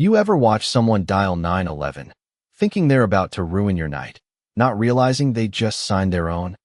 You ever watch someone dial 911, thinking they're about to ruin your night, not realizing they just signed their own?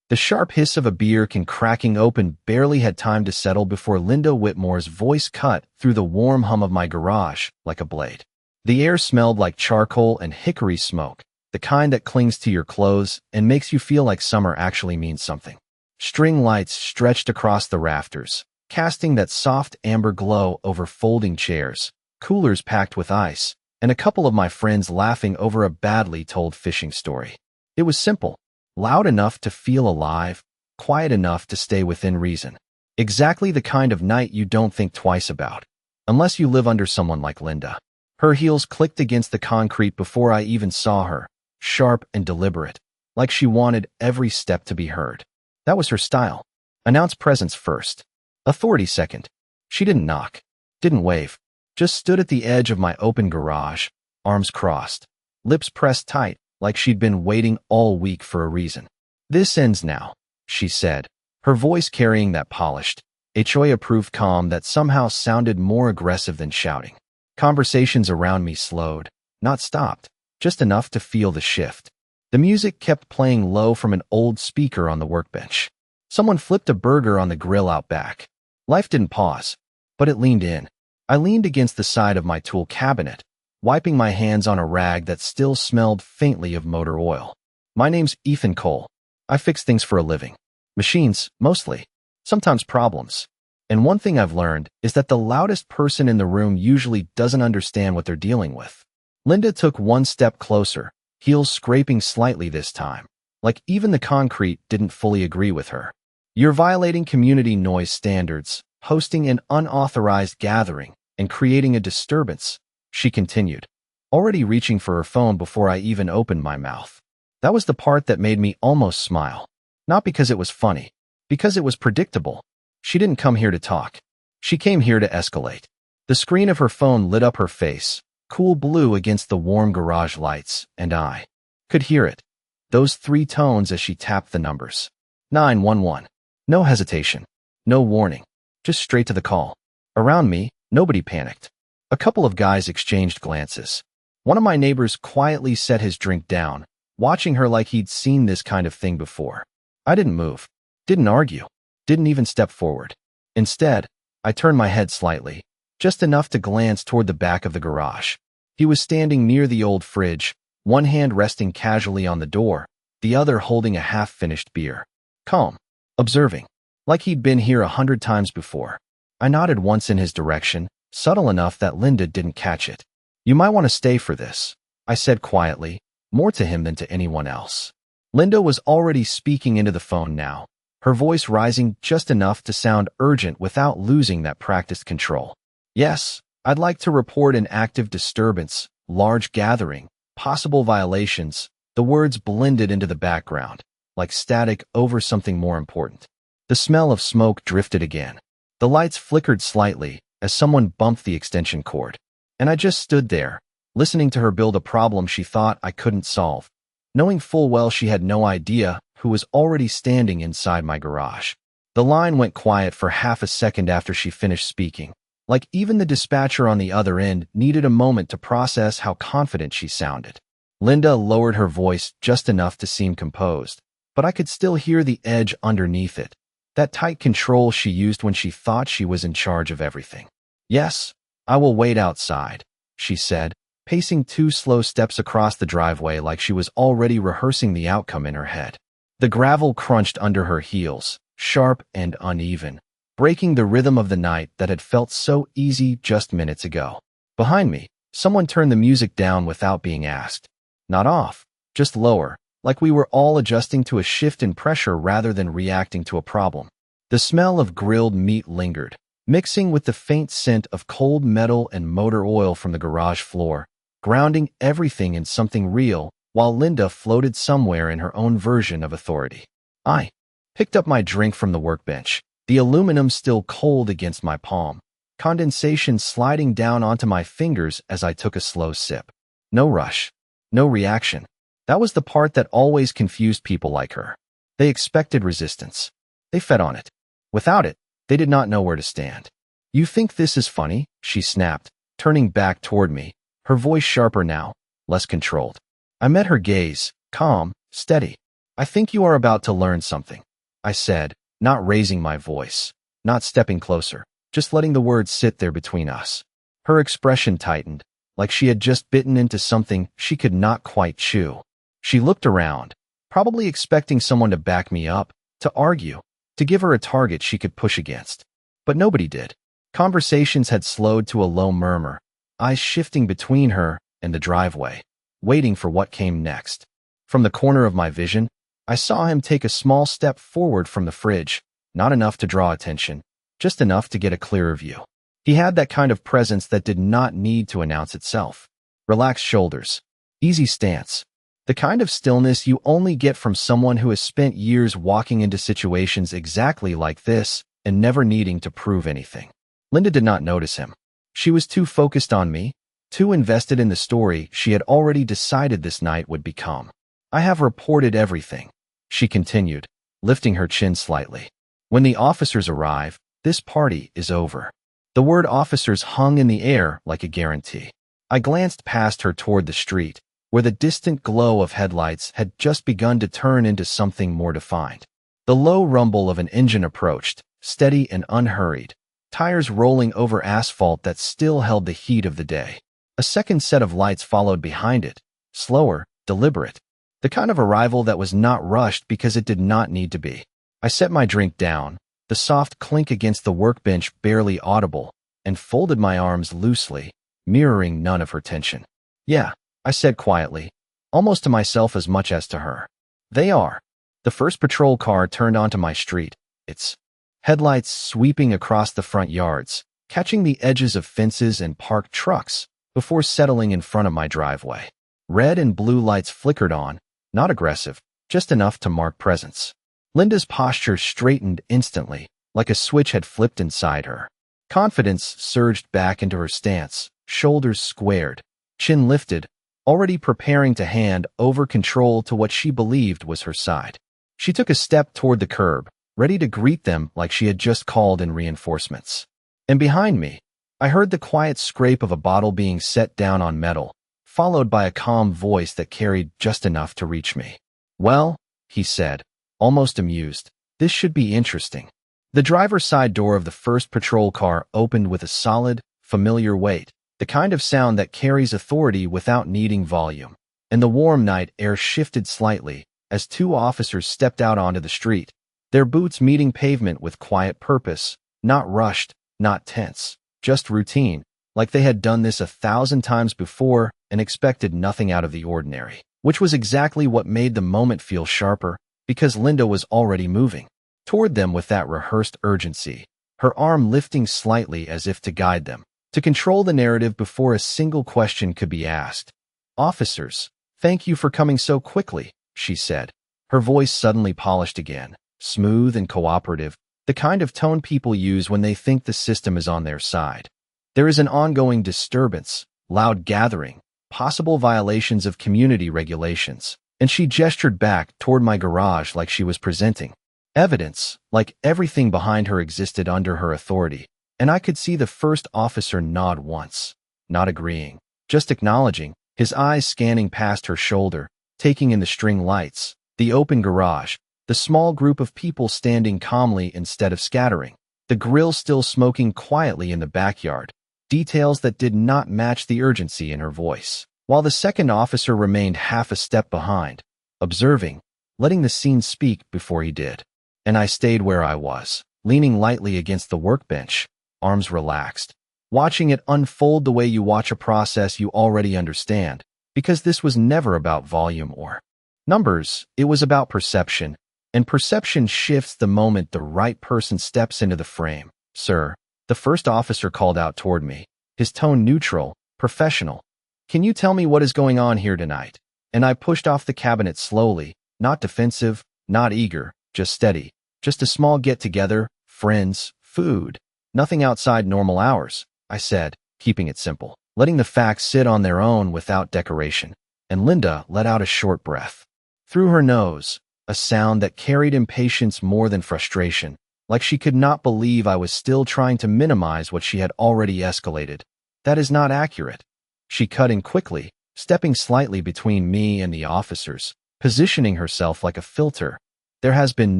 The sharp hiss of a beer can cracking open barely had time to settle before Linda Whitmore's voice cut through the warm hum of my garage like a blade. The air smelled like charcoal and hickory smoke, the kind that clings to your clothes and makes you feel like summer actually means something. String lights stretched across the rafters, casting that soft amber glow over folding chairs, coolers packed with ice, and a couple of my friends laughing over a badly told fishing story. It was simple, loud enough to feel alive, quiet enough to stay within reason. Exactly the kind of night you don't think twice about, unless you live under someone like Linda. Her heels clicked against the concrete before I even saw her, sharp and deliberate, like she wanted every step to be heard. That was her style. Announce presence first, authority second. She didn't knock, didn't wave, just stood at the edge of my open garage, arms crossed, lips pressed tight, like she'd been waiting all week for a reason. "This ends now," she said, her voice carrying that polished, HOA-approved calm that somehow sounded more aggressive than shouting. Conversations around me slowed, not stopped, just enough to feel the shift. The music kept playing low from an old speaker on the workbench. Someone flipped a burger on the grill out back. Life didn't pause, but it leaned in. I leaned against the side of my tool cabinet, wiping my hands on a rag that still smelled faintly of motor oil. "My name's Ethan Cole. I fix things for a living. Machines, mostly. Sometimes problems. And one thing I've learned is that the loudest person in the room usually doesn't understand what they're dealing with." Linda took one step closer, heels scraping slightly this time, like even the concrete didn't fully agree with her. "You're violating community noise standards, hosting an unauthorized gathering, and creating a disturbance," she continued, already reaching for her phone before I even opened my mouth. That was the part that made me almost smile. Not because it was funny, because it was predictable. She didn't come here to talk. She came here to escalate. The screen of her phone lit up her face, cool blue against the warm garage lights, and I could hear it. Those 3 tones as she tapped the numbers. 911. No hesitation. No warning. Just straight to the call. Around me, nobody panicked. A couple of guys exchanged glances. One of my neighbors quietly set his drink down, watching her like he'd seen this kind of thing before. I didn't move. Didn't argue. Didn't even step forward. Instead, I turned my head slightly, just enough to glance toward the back of the garage. He was standing near the old fridge, one hand resting casually on the door, the other holding a half-finished beer. Calm. Observing. Like he'd been here 100 times before. I nodded once in his direction, subtle enough that Linda didn't catch it. "You might want to stay for this," I said quietly, more to him than to anyone else. Linda was already speaking into the phone now, her voice rising just enough to sound urgent without losing that practiced control. "Yes, I'd like to report an active disturbance, large gathering, possible violations." The words blended into the background, like static over something more important. The smell of smoke drifted again. The lights flickered slightly as someone bumped the extension cord. And I just stood there, listening to her build a problem she thought I couldn't solve, knowing full well she had no idea who was already standing inside my garage. The line went quiet for half a second after she finished speaking, like even the dispatcher on the other end needed a moment to process how confident she sounded. Linda lowered her voice just enough to seem composed, but I could still hear the edge underneath it, that tight control she used when she thought she was in charge of everything. "Yes, I will wait outside," she said, pacing 2 slow steps across the driveway like she was already rehearsing the outcome in her head. The gravel crunched under her heels, sharp and uneven, breaking the rhythm of the night that had felt so easy just minutes ago. Behind me, someone turned the music down without being asked. Not off, just lower, like we were all adjusting to a shift in pressure rather than reacting to a problem. The smell of grilled meat lingered, mixing with the faint scent of cold metal and motor oil from the garage floor, grounding everything in something real, while Linda floated somewhere in her own version of authority. I picked up my drink from the workbench, the aluminum still cold against my palm, condensation sliding down onto my fingers as I took a slow sip. No rush, no reaction. That was the part that always confused people like her. They expected resistance. They fed on it. Without it, they did not know where to stand. "You think this is funny?" she snapped, turning back toward me, her voice sharper now, less controlled. I met her gaze, calm, steady. "I think you are about to learn something," I said, not raising my voice, not stepping closer, just letting the words sit there between us. Her expression tightened, like she had just bitten into something she could not quite chew. She looked around, probably expecting someone to back me up, to argue, to give her a target she could push against. But nobody did. Conversations had slowed to a low murmur, eyes shifting between her and the driveway, waiting for what came next. From the corner of my vision, I saw him take a small step forward from the fridge, not enough to draw attention, just enough to get a clearer view. He had that kind of presence that did not need to announce itself. Relaxed shoulders, easy stance, the kind of stillness you only get from someone who has spent years walking into situations exactly like this and never needing to prove anything. Linda did not notice him. She was too focused on me, too invested in the story she had already decided this night would become. "I have reported everything," she continued, lifting her chin slightly. "When the officers arrive, this party is over." The word officers hung in the air like a guarantee. I glanced past her toward the street, where the distant glow of headlights had just begun to turn into something more defined. The low rumble of an engine approached, steady and unhurried, tires rolling over asphalt that still held the heat of the day. A second set of lights followed behind it, slower, deliberate, the kind of arrival that was not rushed because it did not need to be. I set my drink down, the soft clink against the workbench barely audible, and folded my arms loosely, mirroring none of her tension. "Yeah," I said quietly, almost to myself as much as to her. "They are." The first patrol car turned onto my street, its headlights sweeping across the front yards, catching the edges of fences and parked trucks before settling in front of my driveway. Red and blue lights flickered on, not aggressive, just enough to mark presence. Linda's posture straightened instantly, like a switch had flipped inside her. Confidence surged back into her stance, shoulders squared, chin lifted, already preparing to hand over control to what she believed was her side. She took a step toward the curb, ready to greet them like she had just called in reinforcements. And behind me, I heard the quiet scrape of a bottle being set down on metal, followed by a calm voice that carried just enough to reach me. "Well," he said, almost amused, "this should be interesting." The driver's side door of the first patrol car opened with a solid, familiar weight, the kind of sound that carries authority without needing volume. And the warm night air shifted slightly as two officers stepped out onto the street, their boots meeting pavement with quiet purpose, not rushed, not tense, just routine, like they had done this 1,000 times before and expected nothing out of the ordinary, which was exactly what made the moment feel sharper, because Linda was already moving toward them with that rehearsed urgency, her arm lifting slightly as if to guide them, to control the narrative before a single question could be asked. "Officers, thank you for coming so quickly," she said, her voice suddenly polished again, smooth and cooperative, the kind of tone people use when they think the system is on their side. "There is an ongoing disturbance, loud gathering, possible violations of community regulations," and she gestured back toward my garage like she was presenting evidence, like everything behind her existed under her authority, and I could see the first officer nod once, not agreeing, just acknowledging, his eyes scanning past her shoulder, taking in the string lights, the open garage, the small group of people standing calmly instead of scattering, the grill still smoking quietly in the backyard, details that did not match the urgency in her voice, while the second officer remained half a step behind, observing, letting the scene speak before he did. And I stayed where I was, leaning lightly against the workbench, arms relaxed, watching it unfold the way you watch a process you already understand, because this was never about volume or numbers, it was about perception, and perception shifts the moment the right person steps into the frame. "Sir," the first officer called out toward me, his tone neutral, professional. "Can you tell me what is going on here tonight?" And I pushed off the cabinet slowly, not defensive, not eager, just steady, just a small get-together, friends, food, nothing outside normal hours, I said, keeping it simple, letting the facts sit on their own without decoration. And Linda let out a short breath. Through her nose, a sound that carried impatience more than frustration, like she could not believe I was still trying to minimize what she had already escalated. That is not accurate. She cut in quickly, stepping slightly between me and the officers, positioning herself like a filter. There has been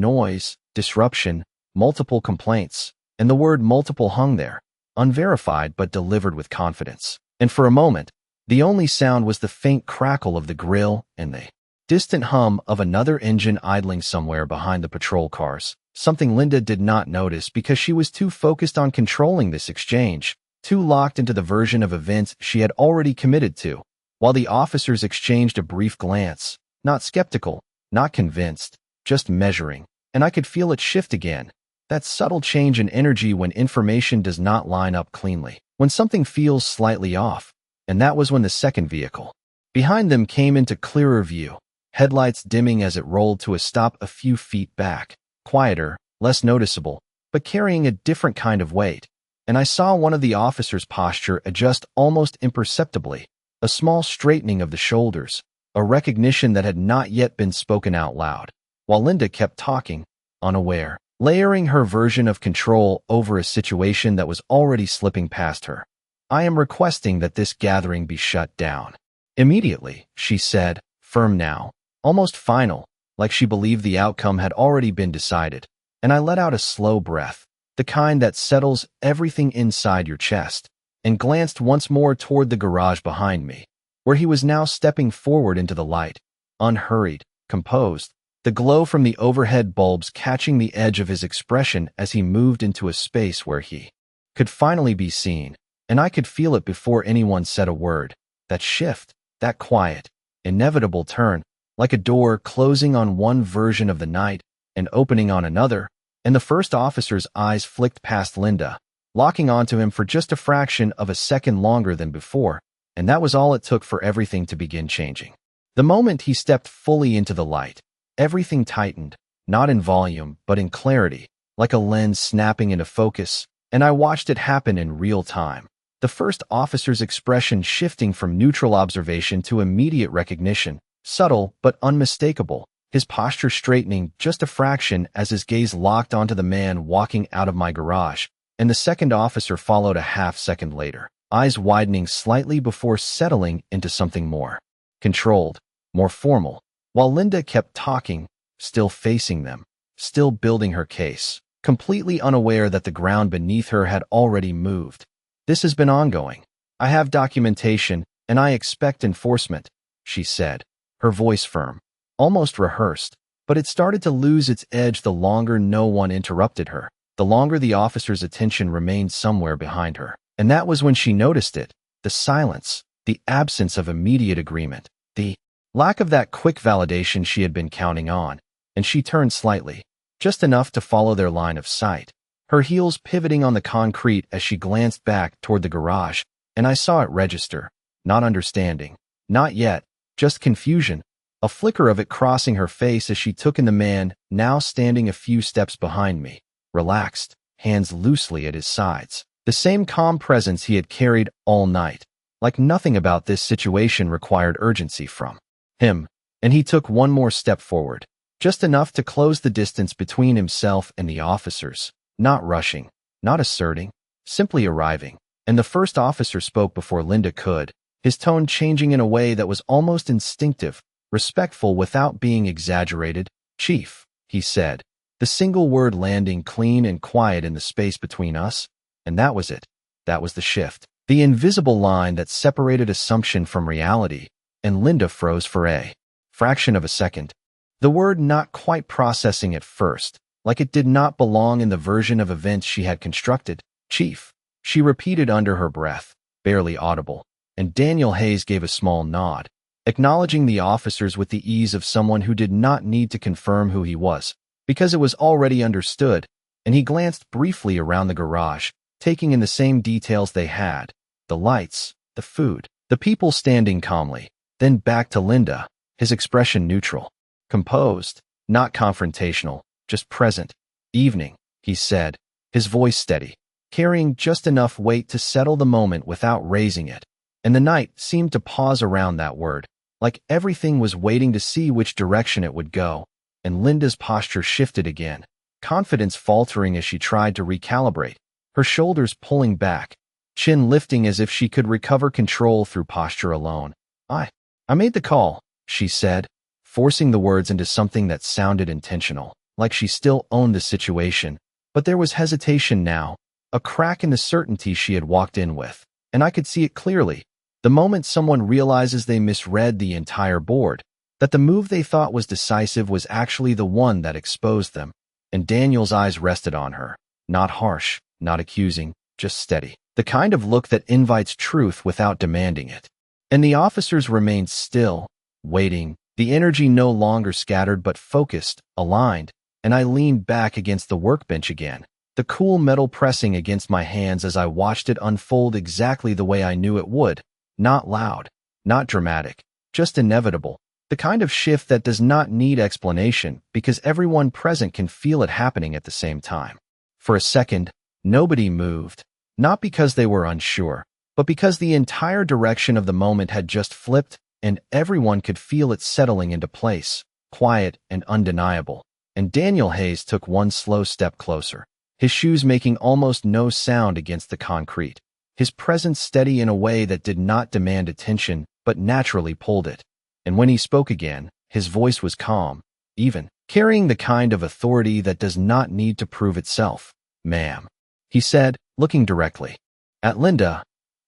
noise, disruption, multiple complaints, and the word multiple hung there, unverified but delivered with confidence. And for a moment, the only sound was the faint crackle of the grill and the distant hum of another engine idling somewhere behind the patrol cars, something Linda did not notice because she was too focused on controlling this exchange, too locked into the version of events she had already committed to. While the officers exchanged a brief glance, not skeptical, not convinced, just measuring, and I could feel it shift again. That subtle change in energy when information does not line up cleanly, when something feels slightly off. And that was when the second vehicle behind them came into clearer view, headlights dimming as it rolled to a stop a few feet back, quieter, less noticeable, but carrying a different kind of weight. And I saw one of the officers' posture adjust almost imperceptibly, a small straightening of the shoulders, a recognition that had not yet been spoken out loud, while Linda kept talking, unaware, layering her version of control over a situation that was already slipping past her. I am requesting that this gathering be shut down. Immediately, she said, firm now, almost final, like she believed the outcome had already been decided, and I let out a slow breath, the kind that settles everything inside your chest, and glanced once more toward the garage behind me, where he was now stepping forward into the light, unhurried, composed, the glow from the overhead bulbs catching the edge of his expression as he moved into a space where he could finally be seen, and I could feel it before anyone said a word. That shift, that quiet, inevitable turn, like a door closing on one version of the night and opening on another, and the first officer's eyes flicked past Linda, locking onto him for just a fraction of a second longer than before, and that was all it took for everything to begin changing. The moment he stepped fully into the light, everything tightened, not in volume, but in clarity, like a lens snapping into focus, and I watched it happen in real time. The first officer's expression shifting from neutral observation to immediate recognition, subtle but unmistakable, his posture straightening just a fraction as his gaze locked onto the man walking out of my garage, and the second officer followed a half-second later, eyes widening slightly before settling into something more controlled, more formal, while Linda kept talking, still facing them, still building her case, completely unaware that the ground beneath her had already moved. This has been ongoing. I have documentation, and I expect enforcement, she said, her voice firm, almost rehearsed, but it started to lose its edge the longer no one interrupted her, the longer the officer's attention remained somewhere behind her. And that was when she noticed it, the silence, the absence of immediate agreement, the lack of that quick validation she had been counting on, and she turned slightly, just enough to follow their line of sight, her heels pivoting on the concrete as she glanced back toward the garage, and I saw it register, not understanding, not yet, just confusion, a flicker of it crossing her face as she took in the man now standing a few steps behind me, relaxed, hands loosely at his sides, the same calm presence he had carried all night, like nothing about this situation required urgency from him, and he took one more step forward, just enough to close the distance between himself and the officers, not rushing, not asserting, simply arriving, and the first officer spoke before Linda could, his tone changing in a way that was almost instinctive, respectful without being exaggerated. "Chief," he said, the single word landing clean and quiet in the space between us, and that was it. That was the shift, the invisible line that separated assumption from reality, and Linda froze for a fraction of a second, the word not quite processing at first, like it did not belong in the version of events she had constructed. "Chief," she repeated under her breath, barely audible, and Daniel Hayes gave a small nod, acknowledging the officers with the ease of someone who did not need to confirm who he was, because it was already understood, and he glanced briefly around the garage, taking in the same details they had, the lights, the food, the people standing calmly, then back to Linda, his expression neutral, composed, not confrontational, just present. "Evening," he said, his voice steady, carrying just enough weight to settle the moment without raising it, and the night seemed to pause around that word, like everything was waiting to see which direction it would go, and Linda's posture shifted again, confidence faltering as she tried to recalibrate, her shoulders pulling back, chin lifting as if she could recover control through posture alone. I made the call, she said, forcing the words into something that sounded intentional, like she still owned the situation. But there was hesitation now, a crack in the certainty she had walked in with, and I could see it clearly. The moment someone realizes they misread the entire board, that the move they thought was decisive was actually the one that exposed them, and Daniel's eyes rested on her. Not harsh, not accusing, just steady. The kind of look that invites truth without demanding it. And the officers remained still, waiting, the energy no longer scattered but focused, aligned, and I leaned back against the workbench again, the cool metal pressing against my hands as I watched it unfold exactly the way I knew it would. Not loud, not dramatic, just inevitable. The kind of shift that does not need explanation because everyone present can feel it happening at the same time. For a second, nobody moved, not because they were unsure, but because the entire direction of the moment had just flipped, and everyone could feel it settling into place, quiet and undeniable. And Daniel Hayes took one slow step closer, his shoes making almost no sound against the concrete, his presence steady in a way that did not demand attention but naturally pulled it. And when he spoke again, his voice was calm, even, carrying the kind of authority that does not need to prove itself. "Ma'am," he said, looking directly at Linda,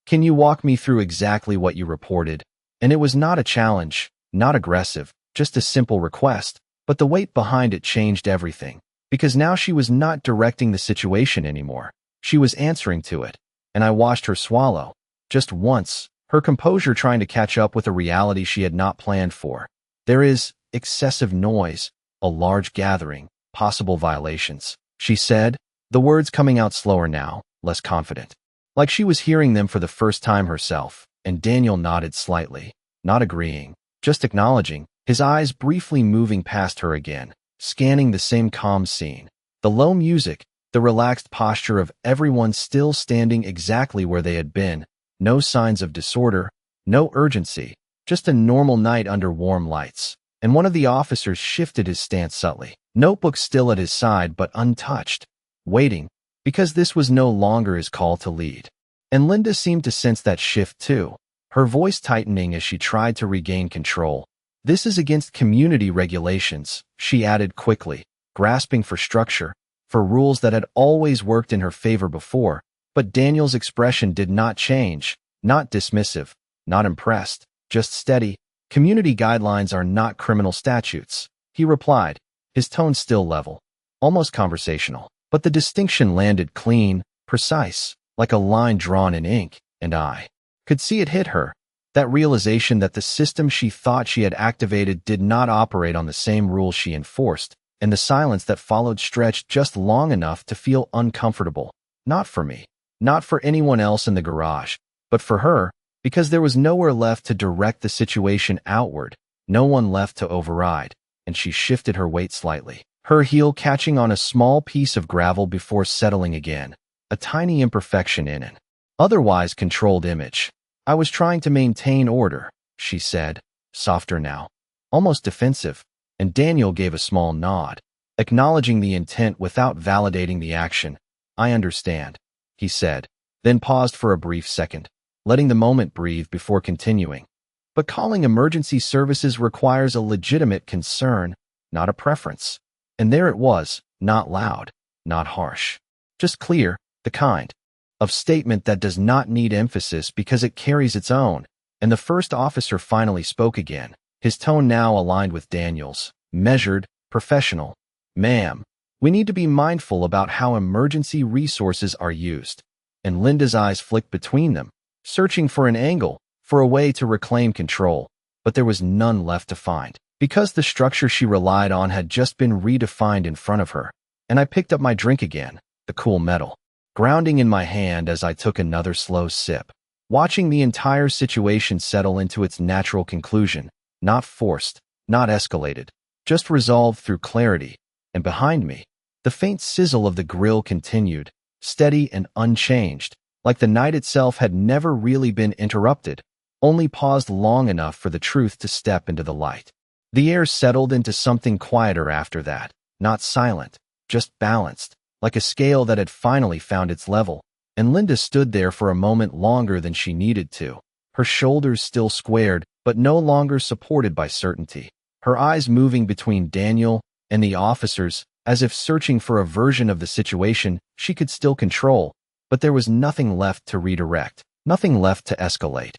"can you walk me through exactly what you reported?" And it was not a challenge, not aggressive, just a simple request, but the weight behind it changed everything, because now she was not directing the situation anymore. She was answering to it, and I watched her swallow, just once, her composure trying to catch up with a reality she had not planned for. "There is excessive noise, a large gathering, possible violations," she said, the words coming out slower now, less confident, like she was hearing them for the first time herself. And Daniel nodded slightly, not agreeing, just acknowledging, his eyes briefly moving past her again, scanning the same calm scene. The low music, the relaxed posture of everyone still standing exactly where they had been, no signs of disorder, no urgency, just a normal night under warm lights. And one of the officers shifted his stance subtly, notebook still at his side but untouched, waiting, because this was no longer his call to lead. And Linda seemed to sense that shift too, her voice tightening as she tried to regain control. "This is against community regulations," she added quickly, grasping for structure, for rules that had always worked in her favor before. But Daniel's expression did not change, not dismissive, not impressed, just steady. "Community guidelines are not criminal statutes," he replied, his tone still level, almost conversational. But the distinction landed clean, precise, like a line drawn in ink, and I could see it hit her. That realization that the system she thought she had activated did not operate on the same rules she enforced, and the silence that followed stretched just long enough to feel uncomfortable. Not for me, not for anyone else in the garage, but for her, because there was nowhere left to direct the situation outward, no one left to override, and she shifted her weight slightly, her heel catching on a small piece of gravel before settling again, a tiny imperfection in an otherwise controlled image. "I was trying to maintain order," she said, softer now, almost defensive, and Daniel gave a small nod, acknowledging the intent without validating the action. "I understand," he said, then paused for a brief second, letting the moment breathe before continuing. "But calling emergency services requires a legitimate concern, not a preference." And there it was, not loud, not harsh, just clear, the kind of statement that does not need emphasis because it carries its own. And the first officer finally spoke again, his tone now aligned with Daniel's, measured, professional. "Ma'am, we need to be mindful about how emergency resources are used." And Linda's eyes flicked between them, searching for an angle, for a way to reclaim control, but there was none left to find, because the structure she relied on had just been redefined in front of her. And I picked up my drink again, the cool metal, grounding in my hand as I took another slow sip, watching the entire situation settle into its natural conclusion, not forced, not escalated, just resolved through clarity. And behind me, the faint sizzle of the grill continued, steady and unchanged, like the night itself had never really been interrupted, only paused long enough for the truth to step into the light. The air settled into something quieter after that, not silent, just balanced, like a scale that had finally found its level. and Linda stood there for a moment longer than she needed to, her shoulders still squared, but no longer supported by certainty. Her eyes moving between Daniel and the officers, as if searching for a version of the situation she could still control, but there was nothing left to redirect, nothing left to escalate.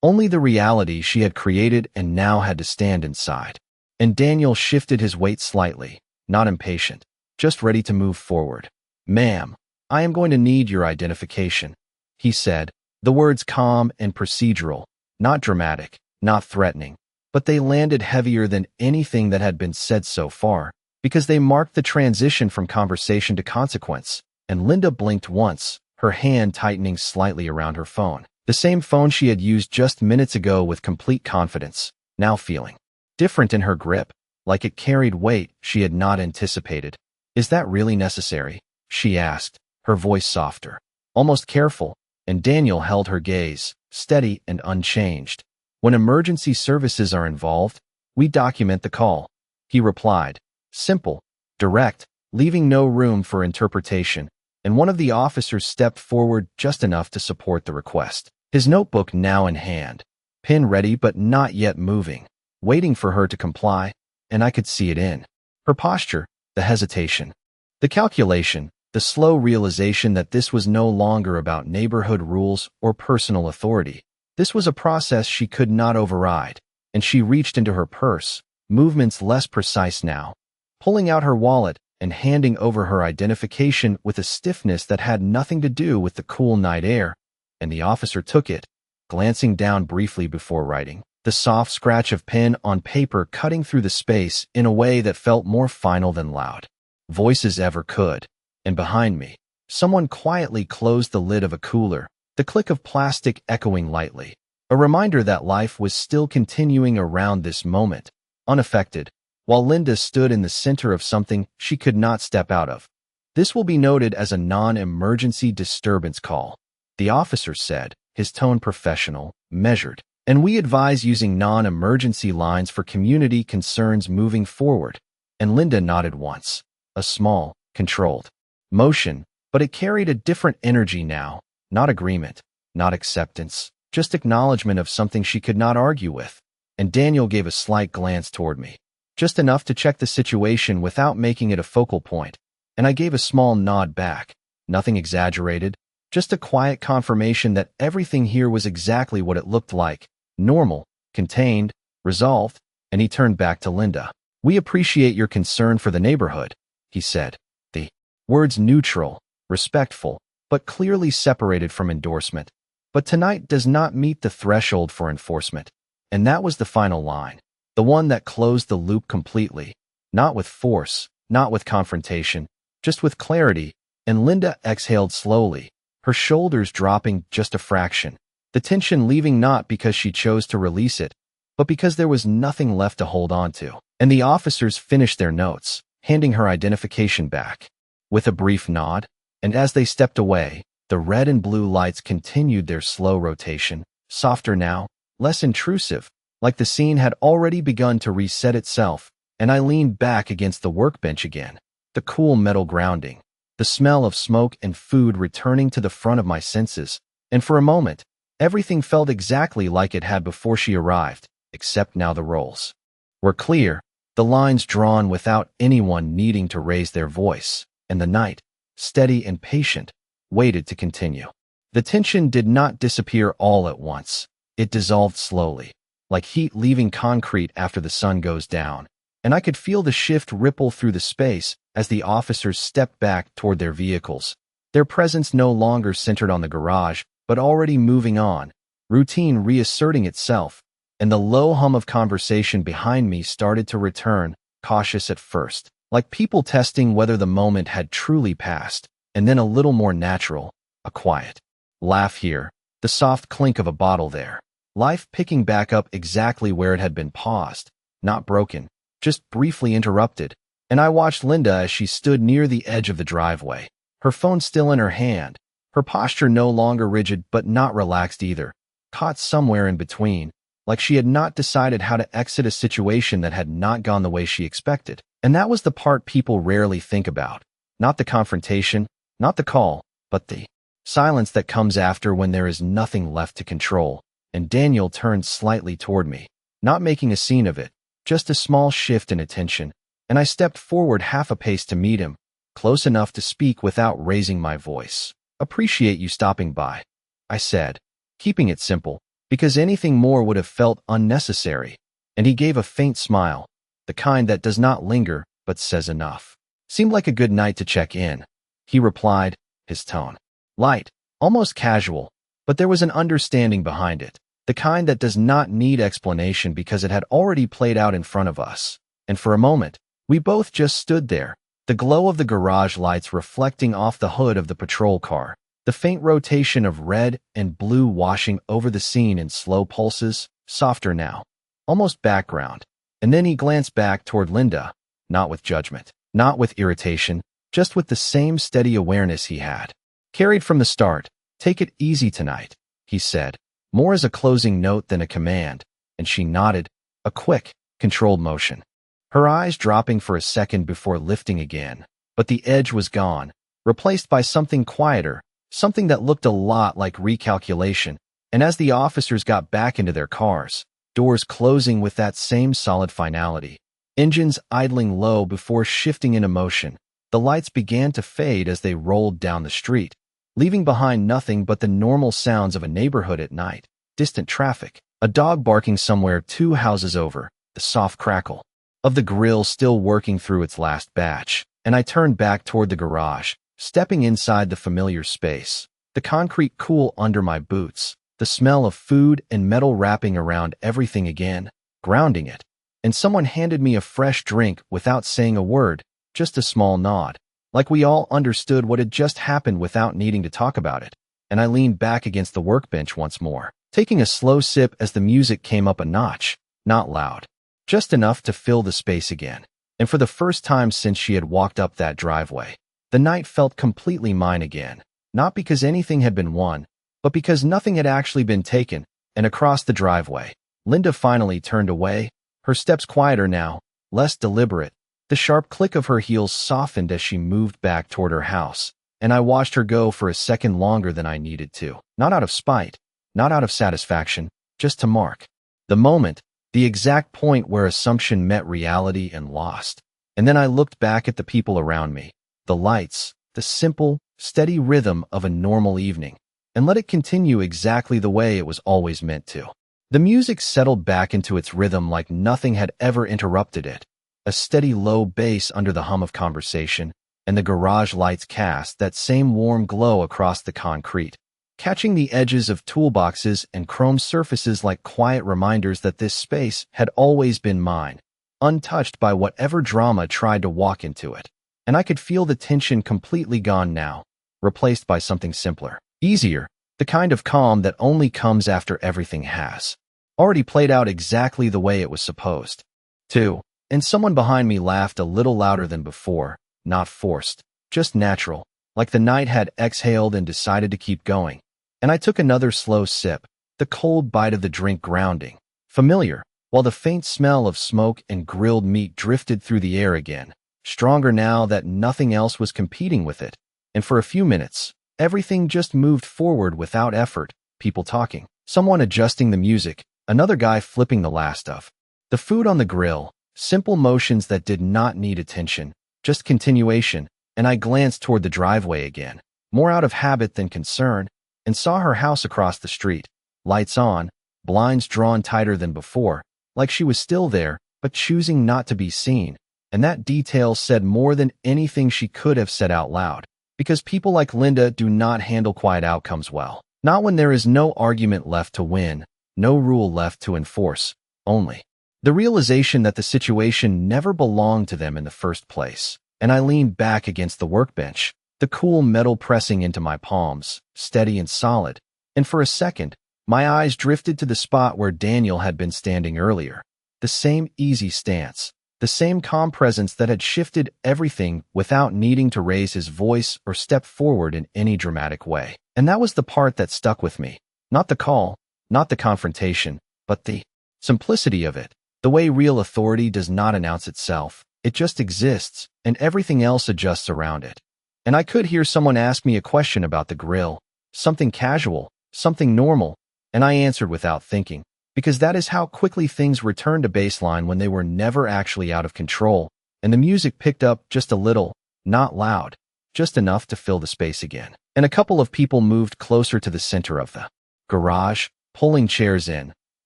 Only the reality she had created and now had to stand inside. And Daniel shifted his weight slightly, not impatient, just ready to move forward. "Ma'am, I am going to need your identification," he said, the words calm and procedural, not dramatic, not threatening, but they landed heavier than anything that had been said so far, because they marked the transition from conversation to consequence. And Linda blinked once, her hand tightening slightly around her phone. The same phone she had used just minutes ago with complete confidence, now feeling different in her grip, like it carried weight she had not anticipated. "Is that really necessary?" she asked, her voice softer, almost careful, and Daniel held her gaze, steady and unchanged. "When emergency services are involved, we document the call," he replied, simple, direct, leaving no room for interpretation, and one of the officers stepped forward just enough to support the request, his notebook now in hand, pen ready but not yet moving, waiting for her to comply, and I could see it in her posture, the hesitation, the calculation, the slow realization that this was no longer about neighborhood rules or personal authority. This was a process she could not override, and she reached into her purse, movements less precise now, pulling out her wallet and handing over her identification with a stiffness that had nothing to do with the cool night air, and the officer took it, glancing down briefly before writing, the soft scratch of pen on paper cutting through the space in a way that felt more final than loud voices ever could. And behind me, someone quietly closed the lid of a cooler, the click of plastic echoing lightly, a reminder that life was still continuing around this moment, unaffected, while Linda stood in the center of something she could not step out of. "This will be noted as a non-emergency disturbance call," the officer said, his tone professional, measured, "and we advise using non-emergency lines for community concerns moving forward." And Linda nodded once, a small, controlled motion, but it carried a different energy now, not agreement, not acceptance, just acknowledgement of something she could not argue with. And Daniel gave a slight glance toward me, just enough to check the situation without making it a focal point, and I gave a small nod back, nothing exaggerated, just a quiet confirmation that everything here was exactly what it looked like, normal, contained, resolved, and he turned back to Linda. "We appreciate your concern for the neighborhood," he said, the words neutral, respectful, but clearly separated from endorsement. "But tonight does not meet the threshold for enforcement." And that was the final line, the one that closed the loop completely, not with force, not with confrontation, just with clarity, and Linda exhaled slowly, her shoulders dropping just a fraction, the tension leaving not because she chose to release it, but because there was nothing left to hold on to. And the officers finished their notes, handing her identification back, with a brief nod, and as they stepped away, the red and blue lights continued their slow rotation, softer now, less intrusive, like the scene had already begun to reset itself, and I leaned back against the workbench again, the cool metal grounding, the smell of smoke and food returning to the front of my senses, and for a moment, everything felt exactly like it had before she arrived, except now the roles were clear, the lines drawn without anyone needing to raise their voice, and the night, steady and patient, waited to continue. The tension did not disappear all at once. It dissolved slowly, like heat leaving concrete after the sun goes down, and I could feel the shift ripple through the space as the officers stepped back toward their vehicles, their presence no longer centered on the garage, but already moving on, routine reasserting itself, and the low hum of conversation behind me started to return, cautious at first, like people testing whether the moment had truly passed, and then a little more natural, a quiet laugh here, the soft clink of a bottle there, life picking back up exactly where it had been paused, not broken, just briefly interrupted, and I watched Linda as she stood near the edge of the driveway, her phone still in her hand, her posture no longer rigid but not relaxed either, caught somewhere in between, like she had not decided how to exit a situation that had not gone the way she expected. And that was the part people rarely think about. Not the confrontation, not the call, but the silence that comes after when there is nothing left to control, and Daniel turned slightly toward me, not making a scene of it, just a small shift in attention, and I stepped forward half a pace to meet him, close enough to speak without raising my voice. "Appreciate you stopping by," I said, keeping it simple, because anything more would have felt unnecessary, and he gave a faint smile, the kind that does not linger but says enough. "Seemed like a good night to check in," he replied, his tone light, almost casual, but there was an understanding behind it, the kind that does not need explanation because it had already played out in front of us. And for a moment, we both just stood there, the glow of the garage lights reflecting off the hood of the patrol car, the faint rotation of red and blue washing over the scene in slow pulses, softer now, almost background. And then he glanced back toward Linda, not with judgment, not with irritation, just with the same steady awareness he had carried from the start. "Take it easy tonight," he said, more as a closing note than a command, and she nodded, a quick, controlled motion, her eyes dropping for a second before lifting again. But the edge was gone, replaced by something quieter, something that looked a lot like recalculation. And as the officers got back into their cars, doors closing with that same solid finality, engines idling low before shifting into motion, the lights began to fade as they rolled down the street, leaving behind nothing but the normal sounds of a neighborhood at night, distant traffic, a dog barking somewhere 2 houses over, the soft crackle of the grill still working through its last batch. And I turned back toward the garage, stepping inside the familiar space, the concrete cool under my boots, the smell of food and metal wrapping around everything again, grounding it. And someone handed me a fresh drink without saying a word, just a small nod, like we all understood what had just happened without needing to talk about it. And I leaned back against the workbench once more, taking a slow sip as the music came up a notch, not loud, just enough to fill the space again. And for the first time since she had walked up that driveway, the night felt completely mine again, not because anything had been won, but because nothing had actually been taken. And across the driveway, Linda finally turned away, her steps quieter now, less deliberate. The sharp click of her heels softened as she moved back toward her house, and I watched her go for a second longer than I needed to, not out of spite, not out of satisfaction, just to mark the moment, the exact point where assumption met reality and lost. And then I looked back at the people around me, the lights, the simple, steady rhythm of a normal evening, and let it continue exactly the way it was always meant to. The music settled back into its rhythm like nothing had ever interrupted it, a steady low bass under the hum of conversation, and the garage lights cast that same warm glow across the concrete, catching the edges of toolboxes and chrome surfaces like quiet reminders that this space had always been mine, untouched by whatever drama tried to walk into it. And I could feel the tension completely gone now, replaced by something simpler, easier, the kind of calm that only comes after everything has already played out exactly the way it was supposed to. And someone behind me laughed a little louder than before, not forced, just natural, like the night had exhaled and decided to keep going. And I took another slow sip, the cold bite of the drink grounding, familiar, while the faint smell of smoke and grilled meat drifted through the air again, stronger now that nothing else was competing with it. And for a few minutes, everything just moved forward without effort, people talking, someone adjusting the music, another guy flipping the last of the food on the grill, simple motions that did not need attention, just continuation. And I glanced toward the driveway again, more out of habit than concern, and saw her house across the street, lights on, blinds drawn tighter than before, like she was still there, but choosing not to be seen. And that detail said more than anything she could have said out loud, because people like Linda do not handle quiet outcomes well. Not when there is no argument left to win, no rule left to enforce, only the realization that the situation never belonged to them in the first place. And I leaned back against the workbench, the cool metal pressing into my palms, steady and solid. And for a second, my eyes drifted to the spot where Daniel had been standing earlier. The same easy stance, the same calm presence that had shifted everything without needing to raise his voice or step forward in any dramatic way. And that was the part that stuck with me. Not the call, not the confrontation, but the simplicity of it. The way real authority does not announce itself. It just exists, and everything else adjusts around it. And I could hear someone ask me a question about the grill, something casual, something normal, and I answered without thinking, because that is how quickly things returned to baseline when they were never actually out of control, and the music picked up just a little, not loud, just enough to fill the space again. And a couple of people moved closer to the center of the garage, pulling chairs in,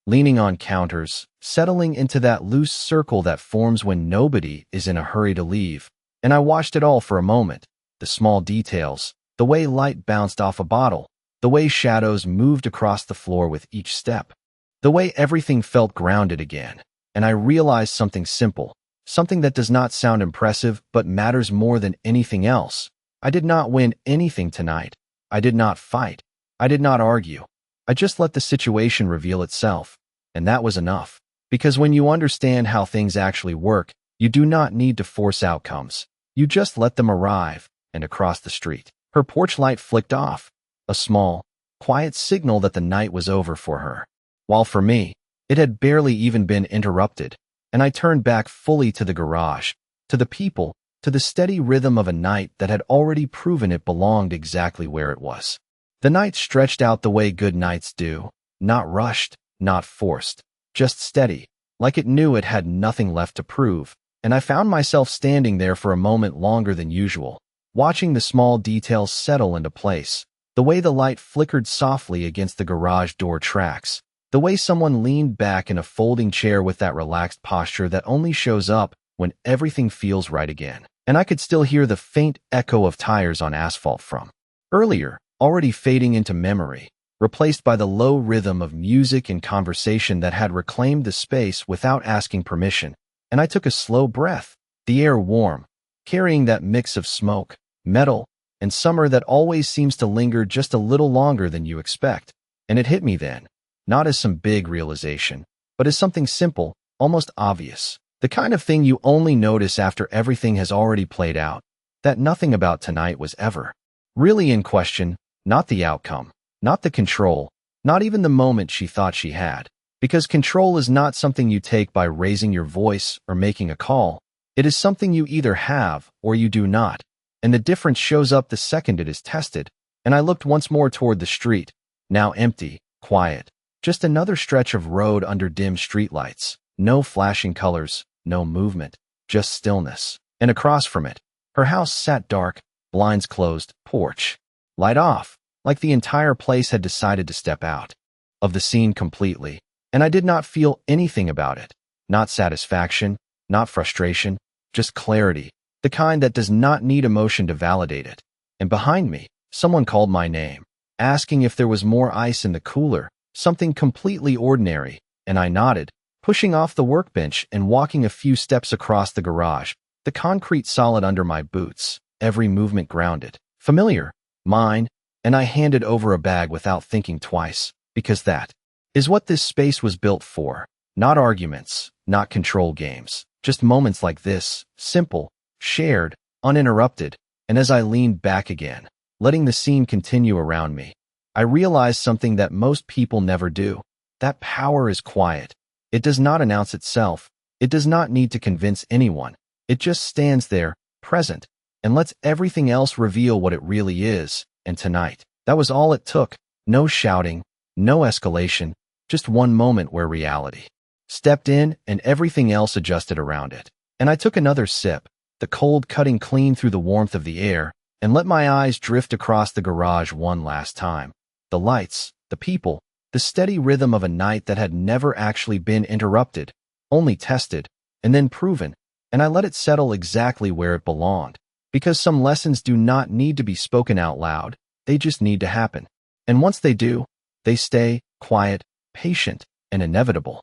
leaning on counters, settling into that loose circle that forms when nobody is in a hurry to leave. And I watched it all for a moment, the small details, the way light bounced off a bottle, the way shadows moved across the floor with each step, the way everything felt grounded again. And I realized something simple, something that does not sound impressive but matters more than anything else. I did not win anything tonight. I did not fight. I did not argue. I just let the situation reveal itself. And that was enough. Because when you understand how things actually work, you do not need to force outcomes. You just let them arrive. And across the street, her porch light flicked off, a small, quiet signal that the night was over for her. While for me, it had barely even been interrupted. And I turned back fully to the garage, to the people, to the steady rhythm of a night that had already proven it belonged exactly where it was. The night stretched out the way good nights do, not rushed, not forced, just steady, like it knew it had nothing left to prove. And I found myself standing there for a moment longer than usual, watching the small details settle into place, the way the light flickered softly against the garage door tracks, the way someone leaned back in a folding chair with that relaxed posture that only shows up when everything feels right again. And I could still hear the faint echo of tires on asphalt from earlier, already fading into memory, replaced by the low rhythm of music and conversation that had reclaimed the space without asking permission. And I took a slow breath, the air warm, carrying that mix of smoke, metal, and summer that always seems to linger just a little longer than you expect. And it hit me then, not as some big realization, but as something simple, almost obvious. The kind of thing you only notice after everything has already played out, that nothing about tonight was ever really in question, not the outcome, not the control, not even the moment she thought she had. Because control is not something you take by raising your voice or making a call. It is something you either have or you do not, and the difference shows up the second it is tested. And I looked once more toward the street, now empty, quiet, just another stretch of road under dim streetlights, no flashing colors, no movement, just stillness. And across from it, her house sat dark, blinds closed, porch, light off, like the entire place had decided to step out of the scene completely. And I did not feel anything about it, not satisfaction, not frustration, just clarity, the kind that does not need emotion to validate it. And behind me, someone called my name, asking if there was more ice in the cooler, something completely ordinary, and I nodded, pushing off the workbench and walking a few steps across the garage, the concrete solid under my boots, every movement grounded, familiar, mine, and I handed over a bag without thinking twice, because that is what this space was built for. Not arguments, not control games, just moments like this, simple, shared, uninterrupted. And as I leaned back again, letting the scene continue around me, I realized something that most people never do. That power is quiet. It does not announce itself. It does not need to convince anyone. It just stands there, present, and lets everything else reveal what it really is. And tonight, that was all it took. No shouting, no escalation, just one moment where reality stepped in and everything else adjusted around it. And I took another sip, the cold cutting clean through the warmth of the air, and let my eyes drift across the garage one last time. The lights, the people, the steady rhythm of a night that had never actually been interrupted, only tested, and then proven. And I let it settle exactly where it belonged. Because some lessons do not need to be spoken out loud, they just need to happen. And once they do, they stay quiet, patient, and inevitable.